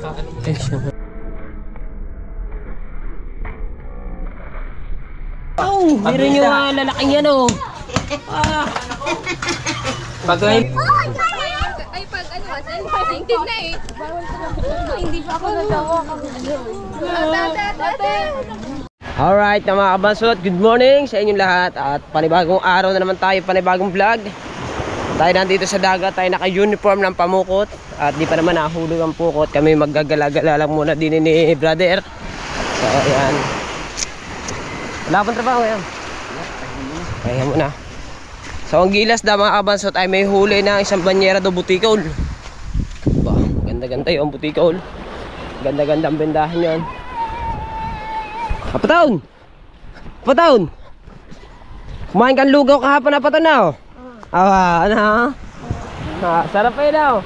Oh, meron yung lalaking yan oh. Pag ay pag ano kasi, 19 na eh. Hindi pa ako natawa. alright na mga kabansot, good morning sa inyong lahat. At panibagong araw na naman tayo, panibagong vlog. Tayo nandito sa dagat, tayo naka-uniform ng pamukot. At di pa naman nahulog ang pukot. Kami maggagala-gala lang muna din ni brother. So ayan, wala pang trabaho ngayon. Kaya muna. So ang gilas na mga kabansot ay may huli na isang banyera do butikol. Bah, ganda-ganda yung butikol. Ganda-ganda ang bendahan yan. Kapataon! Kapataon! Kumain kang lugaw kahapon na patanaw? Ano? Sarap pa yun daw.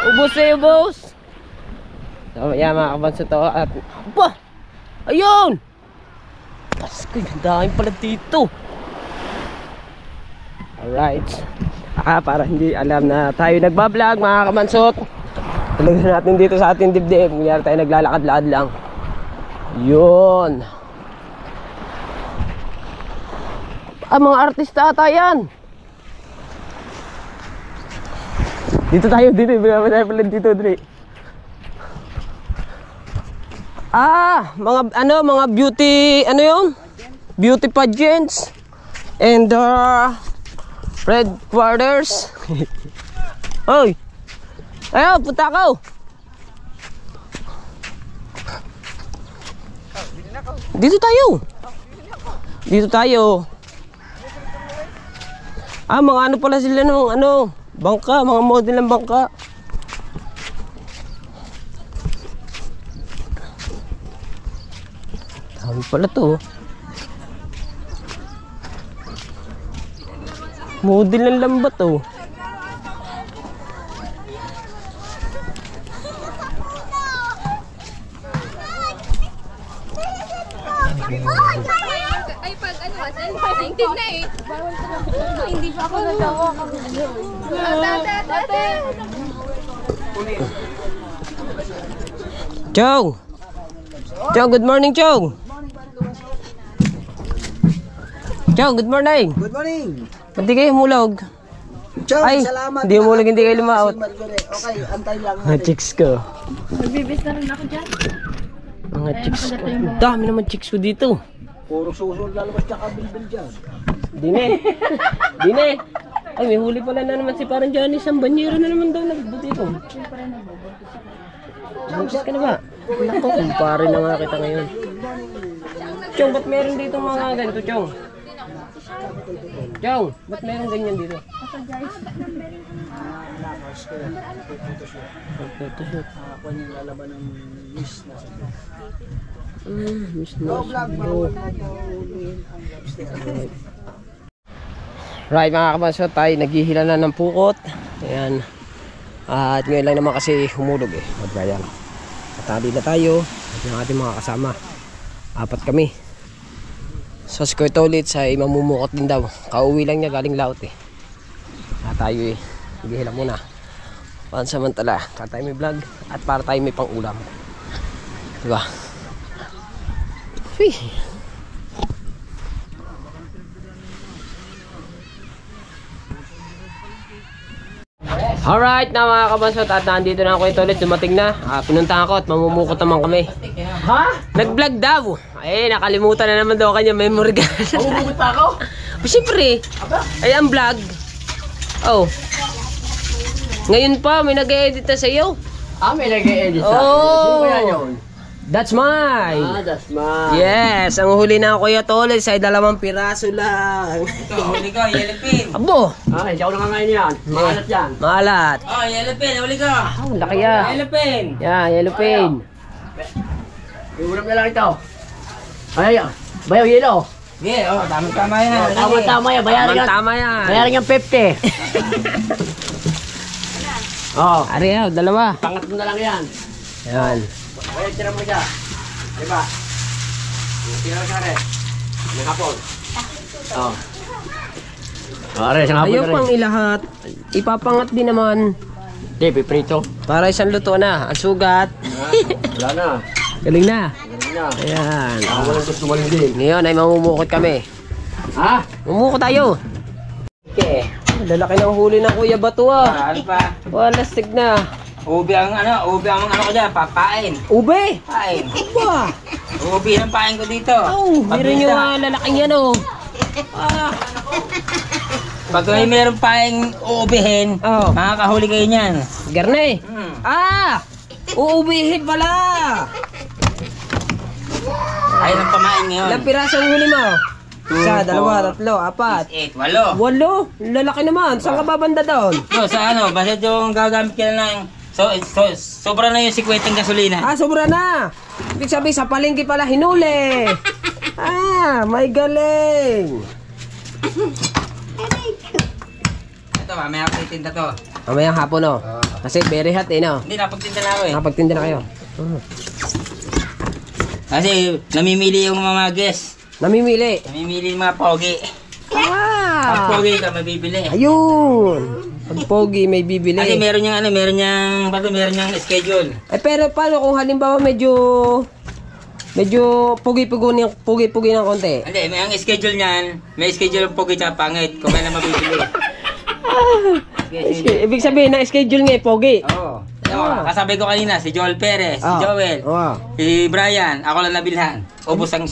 Ubus na yung ubus. So yan mga kabansot to. At bah! Ayun! Pasko, yung dahil pala dito. Alright. Para hindi alam na tayo nagbablog mga kamansot. Talagyan natin dito sa ating dibdib. Kunyari tayo naglalakad-lakad lang. Yun. Mga artista ata yan. Dito tayo, dito. Bigyan tayo pala dito, Dre. Mga beauty, ano yun? Beauty pageants. And red quarters. Hoy. Ayaw, punta ako. Dito tayo. Dito tayo. Mga ano pala sila ng bangka, mga model ng bangka. Dami pala to. Model ng lambat oh. Ay pag ano kasi, 19 na eh. Hindi pa ako natawa. Chong! Chong, good morning Chong! Chong, good morning! Good morning! Ba't di kayo humulog? Chong, ay, salamat. hindi humulog, hindi kayo lumaot. Okay, antay lang Mga chicks ko. Magbibis na rin ako dyan. Mga chicks ko. Ang dami naman chicks ko dito. puro susunod lalabas tsaka bilbil dyan. Dine! Dine! Ay, may huli pala na naman si parang Johnny. Isang banyero na naman daw nagbuti ko. Buntis ka na ba? Naku, kumpare na nga kita ngayon. Chong, ba't meron dito mga ganito, Chong? Chong, ba't meron ganyan dito? Photoshoot. Ako yung lalaban ng miss na sa Miss na right mga kabansot, tayo naghihila na ng pukot. Ayan. At ngayon lang naman kasi humulog eh. Magkaya lang. Matali na tayo. At yung ating mga kasama. 4 kami. So si Kuya Tolit ay mamumukot din daw. Kauwi lang niya galing laot eh. At tayo eh. Naghihila muna. Pansamantala. Para tayo may vlog. At para tayo may pang ulam. Diba? Uy. Alright na mga kabansot, at nandito na ako ito ulit, dumating na. Pinuntahan ko at mamumukot naman kami. Ha? Nag-vlog daw. Ay, nakalimutan na naman daw kanya memory card. Mamumukot pa ako? Siyempre. Ay, ang vlog. Oh. Ngayon pa, may nag-e-edit na sa'yo. May nag-e-edit sa akin. Oh. Sino kaya yun? That's mine. That's mine. Yes, ang huli na Kuya Tolit ay 2 piraso lang. Ito, huli ka, yellow pin. Abo. Hindi ako nangangain yan. Maalat yan. Maalat. Oh, yellow pin, huli ka. Oh, laki ya. Yellow pin. Yeah, yellow pin. Iulam na lang ito. Ay, bayaw yelo. Yeah, oh, tama yan. Tama yan. Bayaran yan. Tama yan. Bayaran yung 50. Oh, Ari, 2. pangatlo na lang yan. Yan. Bayaran tira mo dyan. Diba? Tira ka rin. Yung hapon. Oh. Are, isang hapon Ayaw na rin. pang ilahat. Ipapangat din naman. Hindi, piprito. Para isang luto na. Ang sugat. Wala na. Galing na. Galing na. Ayan. Walang gusto malinding. Ngayon ay mamumukot kami. Ha? Mumukot tayo. Okay. Lalaki ng huli ng Kuya Bato ah. Ano pa? Wala stig na. Ubi ang ano ko dyan, papain. Ube! Pain. Ba? Ubi ng pain ko dito. Oh, meron yung lalaking yan oh. Pag may meron paing uubihin, Oh. makakahuli kayo niyan. Garne. Ah! Uubihin pala! Ayun ang pamain ngayon. Ilang piraso ang huli mo? Isa, dalawa, tatlo, apat. 8, 8, 8. Walo! Lalaki naman. Saan ka babanda doon? So, sa ano, basta yung gagamit ka na ng... sobra na yung 50 gasolina. Ah, sobra na! Ibig sabihin, sa palengke pala hinuli. Ah, may galing. Ito, mamaya ako itinda to. Mamayang hapon oh. Kasi very hot eh no. Hindi, napagtinda na ako eh. Nakapagtinda na kayo. Kasi namimili yung mga guest. Namimili. Namimili yung mga pogi. Pag Ah! pogi ka, mabibili. Ayun! Pag pogi, may bibili. Kasi meron niyang ano, meron niyang schedule. Eh pero paano kung halimbawa medyo pugi-pugi ng konti? Hindi, may ang schedule niyan, may schedule ng pogi tsaka pangit, kung kailan mabibili. Ibig sabihin na schedule nga eh, pogi. Oo. Kasabi ko kanina, si Joel Perez, si Joel, si Brian, ako lang nabilhan. Ubus ang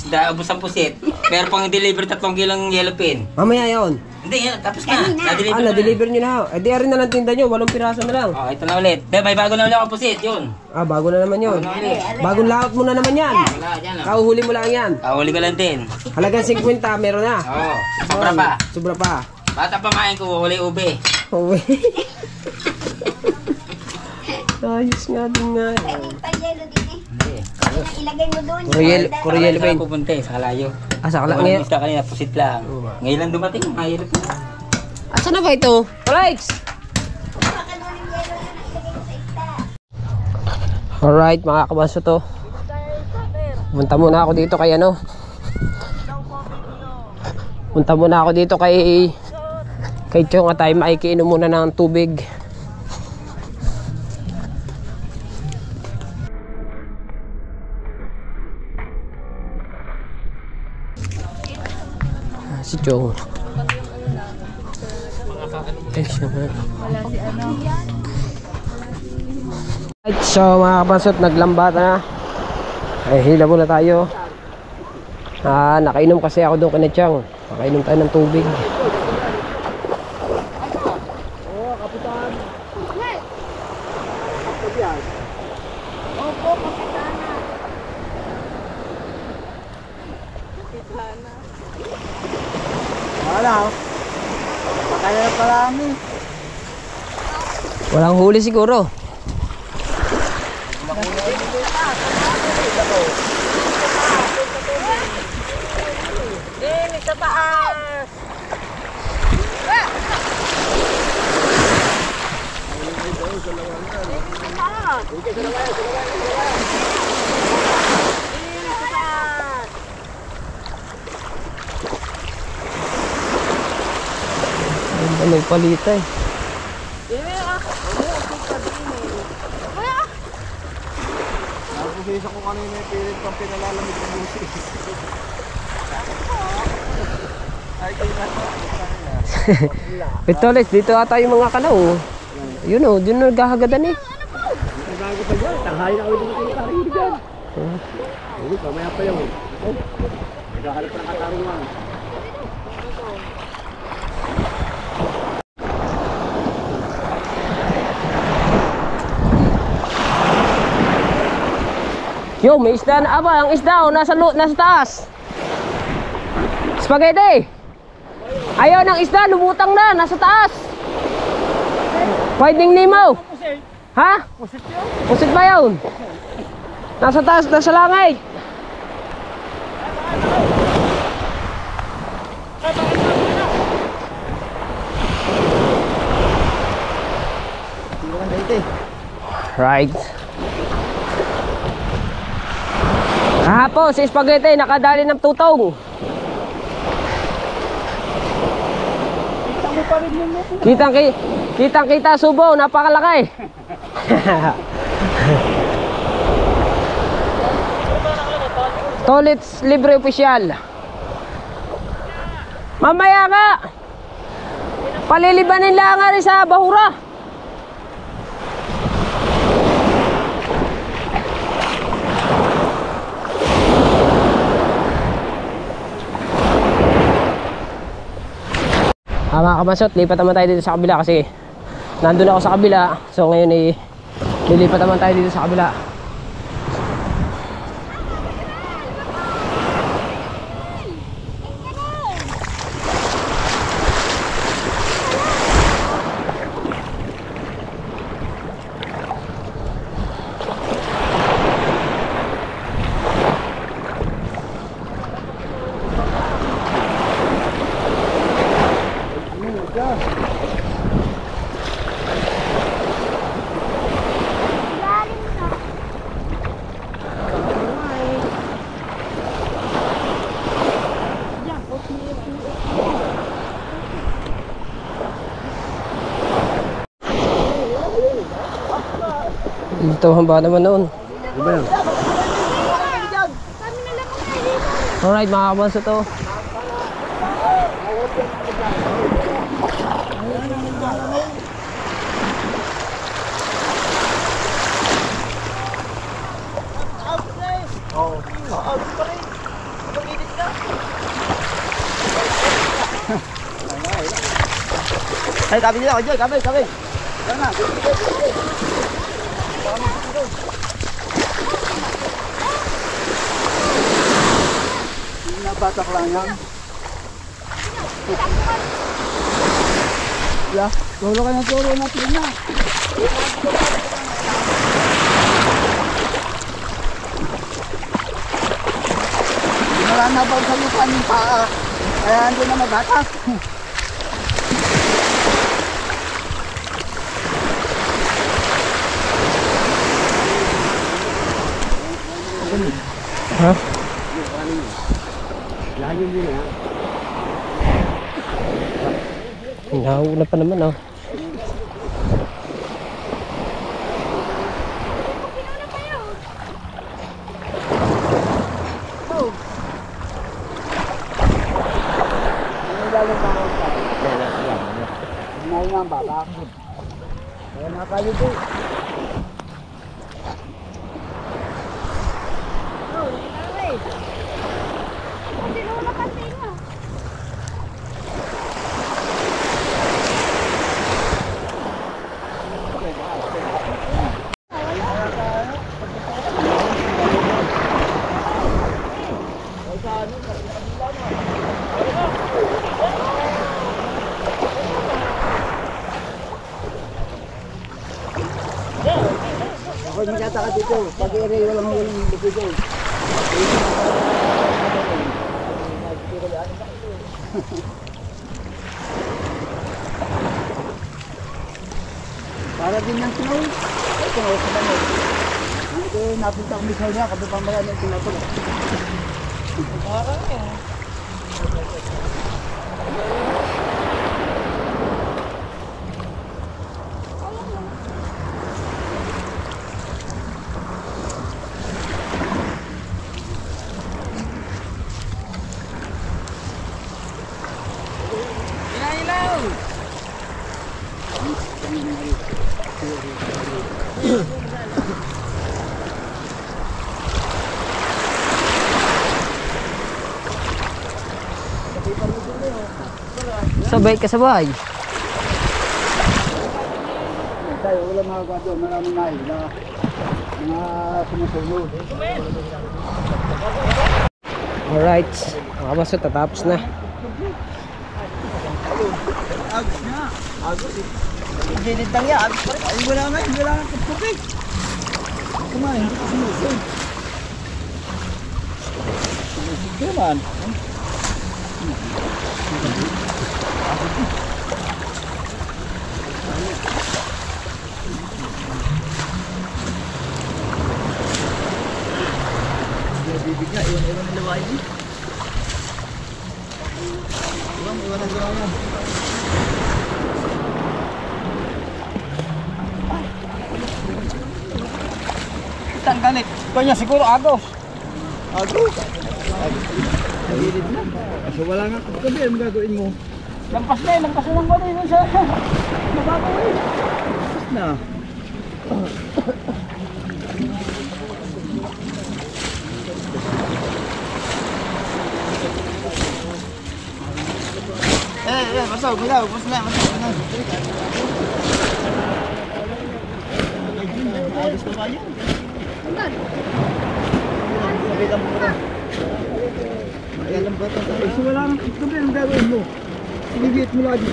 pusit. Pero pang deliver 3 kilong yellow pin. Mamaya yun. Hindi, yan, tapos na. Na-deliver na. Na-deliver nyo na. Eh di rin na lang tinda nyo, 8 piraso na lang. Oh, ito na ulit. May bago na ulit akong pusit, yun. Ah, bago na naman yun. Bago na ulit. Bagong laot mo na naman yan. Wala, dyan lang. Kauhuli mo lang yan. Kahuli ko lang din. Halagang 50, meron na. Oo, sobra pa. Sobra pa. Bata pa main ko, huli ube. Uwi. Ayos nga din nga. Pag-yelo din eh. Hindi. Ilagay mo doon. Kuryel ba Saan yun? pupunta eh, sa Kalayo. Ah, sa Kalayo. Ngayon. Gusto kanina, pusit lang. Ngayon lang dumating, mga yellow pin. Asa na ba ito? Alex! Alright, mga kabanso to. Punta muna ako dito kay ano. Punta muna ako dito kay Chong at tayo maikiinom muna ng tubig. Si Chong. Ay, siya nga. Right, so mga kapansot, naglambata na. Ay, hila muna tayo. Nakainom kasi ako doon kay Chang. Nakainom tayo ng tubig. Walang huli siguro. May palita eh. Isa ko kanina yung pilit pang pinalalamig ng busis. Ito ulit, dito ata yung mga kanaw. Yun o, dun naghahagadan eh. Nagago pa dyan, tanghayin ako dito ng katarungan dyan. Hindi, pamaya pa yun. Naghahalap pa ng katarungan. Yo, may isda na aba, ang isda nasa taas. Spaghetti. Ayaw ng isda, lumutang na, nasa taas. Pwedeng Nemo. Ha? Pusit ba yun? Nasa taas, nasa langit. Right. Kahapon si Spaghetti nakadali ng tutong. Kitang-kita Subo, napakalaki. Tolits libre opisyal. Mamaya ka. Palilibanin lang nga rin sa Bahura. Mga kabasot, lipat naman tayo dito sa kabila kasi nandun ako sa kabila. So ngayon lilipat naman tayo dito sa kabila. Ito hamba naman noon. Alright mga kabanso to. Ay, kami nila, Joy, kami. Napatak lang yan. Ya, turo ka na tina. Wala na ba sa lupa ng paa? Kaya hindi na magatas. Ha? Nauna pa naman oh. Ako magkataka dito, pag-ere walang dito. Para din ng snow. Ito, sa naman. Ito, napunta kami sa niya, kapag pambayan ng tinapag. Parang yan. Sabay ka sabay. Tayo, wala mga doon, maraming nahin na mga sumusunod. Alright, mga kabasot, tatapos na. Agos na. Agos eh. Ginit lang yan. Agos pa rin. Ay, wala nga. Wala nga kapupik. Kumain. Hindi ko sinusun. Sinusun naman. Bibigla. Iwan nila wain. Iwan na ginawa yan. Ang ganit. Kanya siguro agos. Agos? Nagilid na. Kasi wala nga kagabi, ano gagawin mo? Lampas na lang ko din sa nababawin. Lampas na. Pasok, bilaw, pasok na. Ayos na ba yun? Sabi lang mo na. Ayan lang ba ito? Kasi wala nang kagabi, ang gagawin mo. Sinigit mo lagi.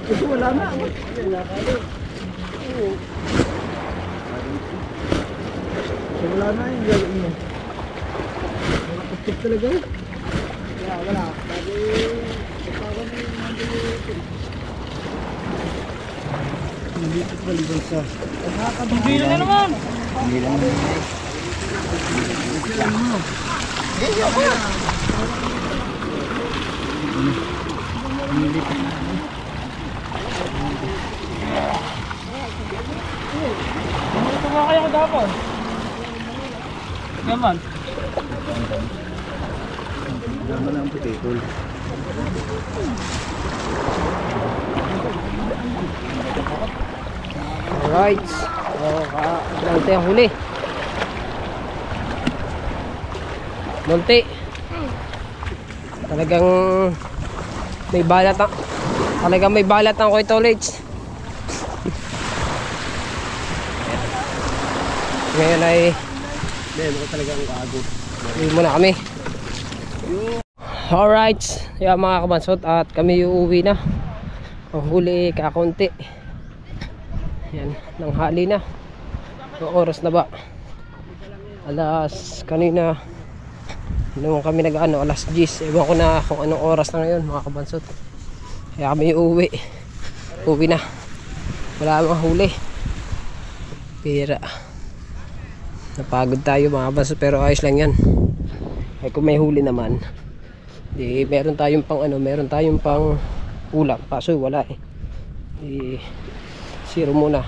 Kasi wala na. Kasi wala na yung gagawin mo. Nakapastik talaga eh. Wala. Sabi, pagkawan na yung mandalitin. Nandito pa libang sa... Hindi na naman! Hindi lang naman. Hindi lang mo. Ito nga kaya ko dapat. Naman. Naman ang potato. Alright. Monte ang huli. Monte. Talagang may balat ang Kuya Tolits. Ngayon ay Talagang agos. uwi muna kami. Alright, yeah, mga kabansot, at kami uuwi na. Ang huli kakaunti. Yan, nanghali na. Ang oras na ba? Alas kanina nung kami nag-ano, alas 10. Ewan ko na kung anong oras na ngayon, mga kabansot. Kaya kami uuwi. Uwi na. Wala mga huli. Pira. Napagod tayo mga kabansot, pero ayos lang yan. Ay kung may huli naman, di meron tayong pang ulam, kaso wala eh. Di zero muna.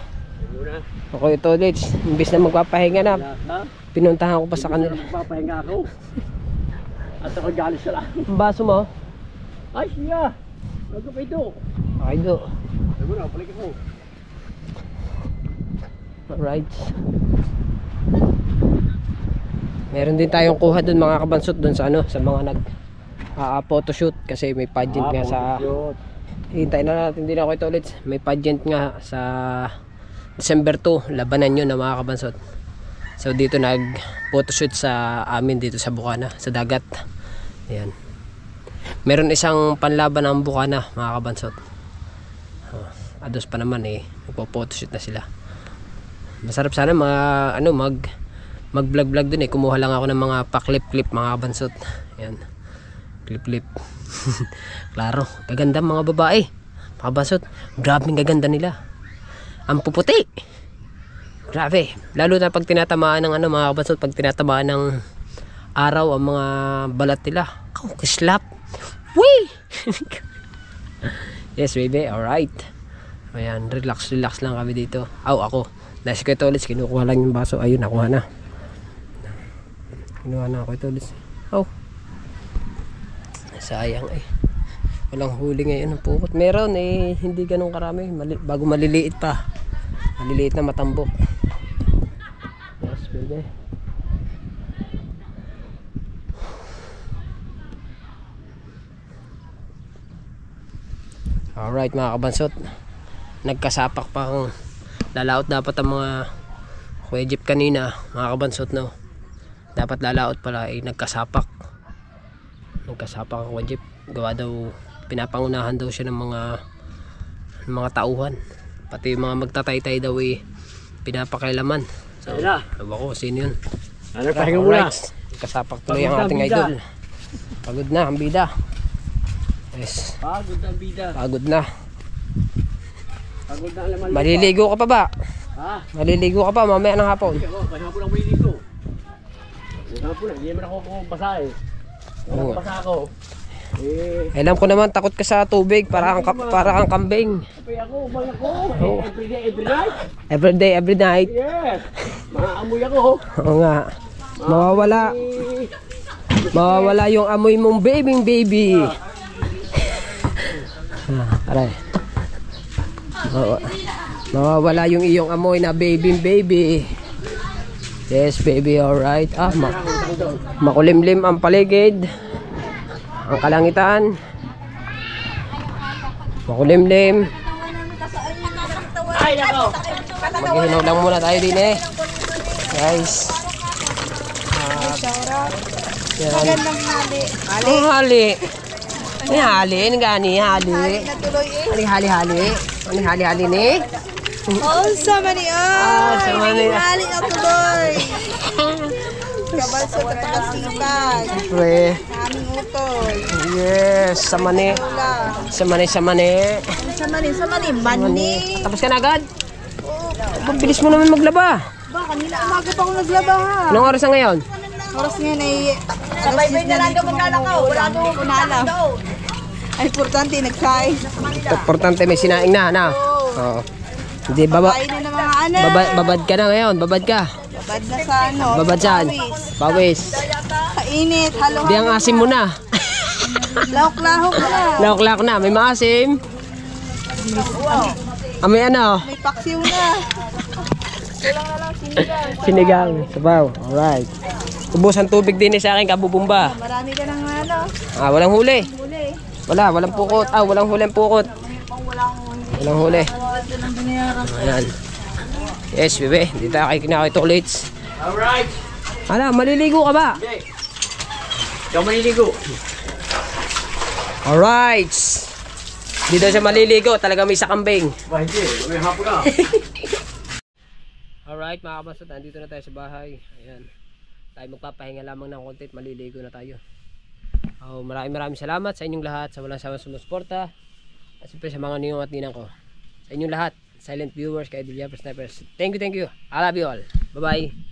Ako ito ulit, imbis na magpapahinga na, pinuntahan ko pa sa kanila. Magpapahinga ako. At ako galis sila. Ang baso mo? Ay siya! Bago pa ito. Okay do. Sabi na, balik ako. Alright. Meron din tayong kuha dun mga kabansot, dun sa ano, sa mga nag photoshoot, kasi may pageant nga sa hintayin na natin din ako ito ulit. May pageant nga sa December 2, labanan yun na mga kabansot. So dito nag photoshoot sa amin dito sa Bukana, sa dagat. Ayan. Meron isang panlaban ng Bukana mga kabansot. Ados pa naman eh, nagpo-photoshoot na sila. Masarap sana mag-vlog dun eh. Kumuha lang ako ng mga pa-clip mga kabansot. Ayan. Clip. Klaro, gaganda mga babae. Mga kabansot, grabe ang gaganda nila. Ang puputi. Grabe. Lalo na pag tinatamaan ng mga kabansot, pag tinatamaan ng araw ang mga balat nila. Oh, kislap. Wee! Yes baby, alright. Ayan, relax lang kami dito. Ako. Dahil si Kuya Tolits, kinukuha lang yung baso. Ayun, nakuha na. Kinuha na ako ito ulit. Sayang eh. Walang huli ngayon ng pukot. Meron eh, hindi ganun karami. Bago maliliit pa. Maliliit na matambok. Yes, baby. Alright mga kabansot. Nagkasapak pang lalaot dapat ang mga Kuya Jeep kanina. Mga kabansot no. Dapat lalaot pala ay nagkasapak ang Kuya Jeep. Gawa daw, pinapangunahan daw siya ng mga tauhan. Pati yung mga magtataytay daw eh pinapakailaman. So, ewan ko sino yun. Pahinga muna. Kasapak tuloy ang ating idol. Pagod na ang bida. Yes. Pagod ang bida. Pagod na. Pagod na alaman. Maliligo ka pa ba? Ha? Maliligo ka pa mamaya ng hapon. Kaya hapon ang maliligo. Hapon na, hindi naman ako basa eh. Oo. Basa ako. Alam ko naman takot ka sa tubig para kang kambing. Ako, ubang ako. Every day, every night. Every day, every night. Yes. Maamoy ako. Oo nga. Mawawala yung amoy mong baby. Aray. Mawawala yung iyong amoy na baby. Yes, baby, alright. Makulimlim ang paligid. Ang kalangitan. Makulimlim. Maghihinog lang muna tayo din eh. Guys. Magandang hali. Ang hali. Ang hali. Ang gani. Hali. Ang hali-hali. Ang hali-hali ni. Oh, sama ni Sama ni. hali na tuloy. Kabal sa pagkasipag. Pre. Aming utol. Yes. Sama ni. Sama ni. Mani. Tapos ka na agad? Ang bilis mo naman maglaba. Ba, kanina umaga pa ako naglaba ha. Anong oras na ngayon? Oras ngayon ay... Sabay-bay na lang maglalakaw. Wala doon ko na alam. Ay, importante, nagsaing. Importante may sinaing na, na. Oo. Hindi, Kain na ng mga anak. babad ka na ngayon, babad ka. Babad na sa ano. Babad saan? Pawis. Kainit, halo-halo. Di ang asim mo na. Lahok-lahok na. Laok-laok na, may maasim. May ano? May paksiw na. Kulang na lang Sinigang. Sabaw. Alright. Ubusan tubig din sa akin, kabubumba. Marami ka ng ano. Walang huli. Huli. Walang pukot. Walang huling pukot. Walang huli. Ayan. Yes, bebe. Dito tayo kinakay tuklits. Alright. Maliligo ka ba? Okay. Ikaw maliligo. Alright. Dito siya maliligo. Talaga may sakambing. Ba, hindi. May hapon na. Alright, mga kabasot. Nandito na tayo sa bahay. Ayan. Tayo magpapahinga lamang ng konti at maliligo na tayo. Maraming salamat sa inyong lahat, sa walang sawang sumusuporta, at siyempre sa mga niyong at ninang ko. Sa inyong lahat, silent viewers, kay Dilyapers Snipers. Thank you. I love you all. Bye bye.